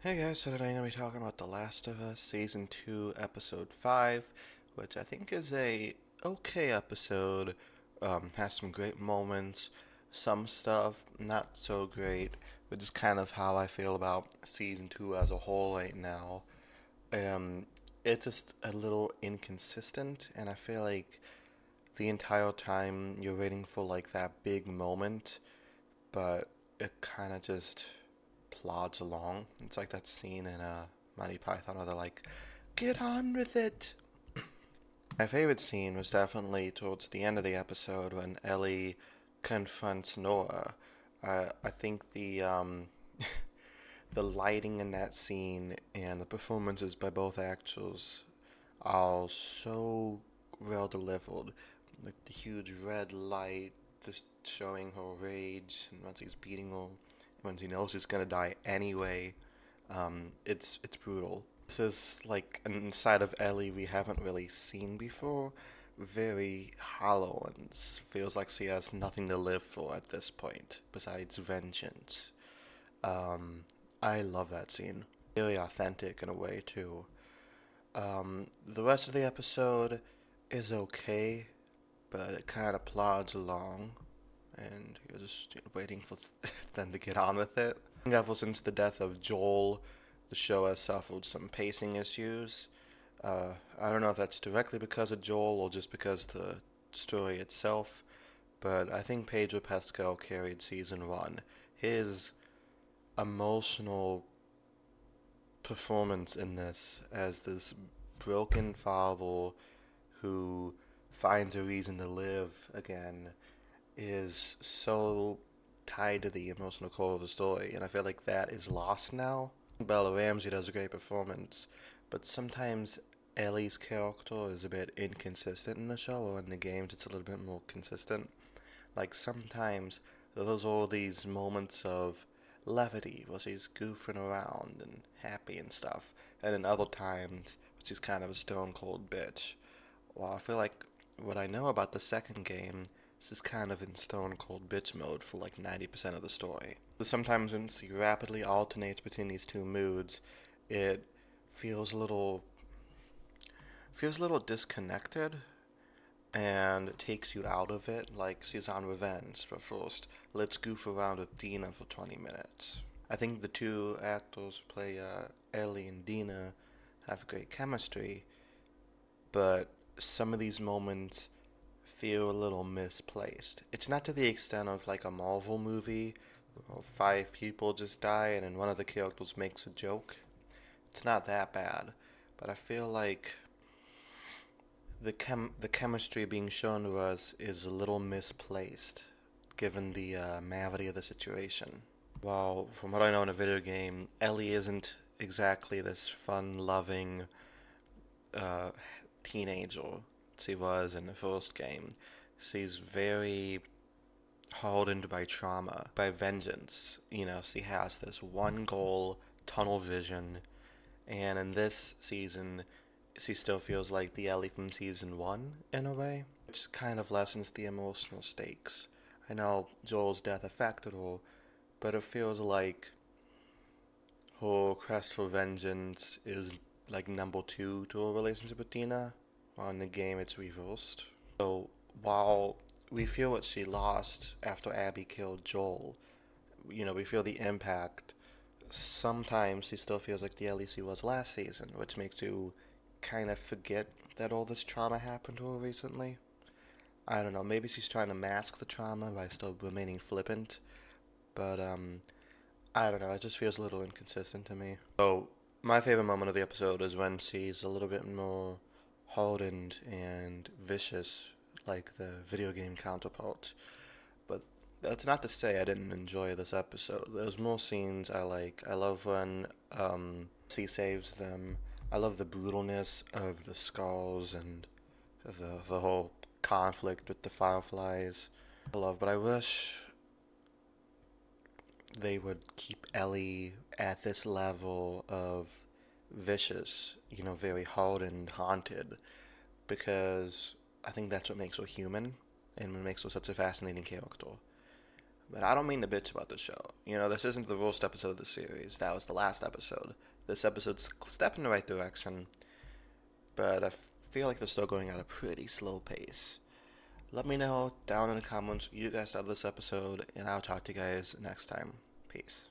Hey guys, so today I'm going to be talking about The Last of Us Season 2, Episode 5, which I think is a okay episode. Has some great moments, some stuff not so great, which is kind of how I feel about Season 2 as a whole right now. Um, it's just a little inconsistent, and I feel like the entire time you're waiting for like that big moment, but it kind of just plods along. It's like that scene in Monty Python where they're like, "Get on with it." My favorite scene was definitely towards the end of the episode when Ellie confronts Nora. I think the lighting in that scene and the performances by both actors are so well delivered. Like the huge red light, just showing her rage, and once he's beating her, when he knows he's gonna die anyway, it's brutal. This is like an side of Ellie we haven't really seen before. Very hollow and feels like she has nothing to live for at this point besides vengeance. Um, I love that scene. Very authentic in a way too. The rest of the episode is okay, but it kind of plods along, and you're just waiting for them to get on with it. Ever since the death of Joel, the show has suffered some pacing issues. I don't know if that's directly because of Joel or just because of the story itself, but I think Pedro Pascal carried season one. His emotional performance in this as this broken father who finds a reason to live again is so tied to the emotional core of the story, and I feel like that is lost now. Bella Ramsey does a great performance, but sometimes Ellie's character is a bit inconsistent in the show, or in the games it's a little bit more consistent. Like sometimes there's all these moments of levity where she's goofing around and happy and stuff, and then other times she's kind of a stone cold bitch. Well, I feel like what I know about the second game, this is kind of in stone cold bitch mode for like 90% of the story. Sometimes when she rapidly alternates between these two moods, it feels a little disconnected and it takes you out of it like she's on revenge, but first let's goof around with Dina for 20 minutes. I think the two actors who play Ellie and Dina have great chemistry, but some of these moments feel a little misplaced. It's not to the extent of like a Marvel movie where five people just die and then one of the characters makes a joke. It's not that bad, but I feel like the chemistry being shown to us is a little misplaced, given the gravity of the situation. While from what I know in a video game, Ellie isn't exactly this fun-loving uh, teenager she was in the first game. She's very hardened by trauma, by vengeance. You know, she has this one goal, tunnel vision, and in this season, she still feels like the Ellie from season one in a way, which kind of lessens the emotional stakes. I know Joel's death affected her, but it feels like her quest for vengeance is like number two to her relationship with Dina, while in the game it's reversed. So while we feel what she lost after Abby killed Joel, you know, we feel the impact. Sometimes she still feels like the Ellie she was last season, which makes you kind of forget that all this trauma happened to her recently. I don't know, maybe she's trying to mask the trauma by still remaining flippant, but I don't know, it just feels a little inconsistent to me. So, my favorite moment of the episode is when she's a little bit more hardened and vicious, like the video game counterpart. But that's not to say I didn't enjoy this episode. There's more scenes I like. I love when she saves them. I love the brutalness of the skulls and the whole conflict with the fireflies. I love, but I wish they would keep Ellie at this level of vicious, you know, very hard and haunted, because I think that's what makes her human and what makes her such a fascinating character. But I don't mean to bitch about the show. You know, this isn't the roast episode of the series. That was the last episode. This episode's a step in the right direction, but I feel like they're still going at a pretty slow pace. Let me know down in the comments what you guys thought of this episode, and I'll talk to you guys next time. Peace.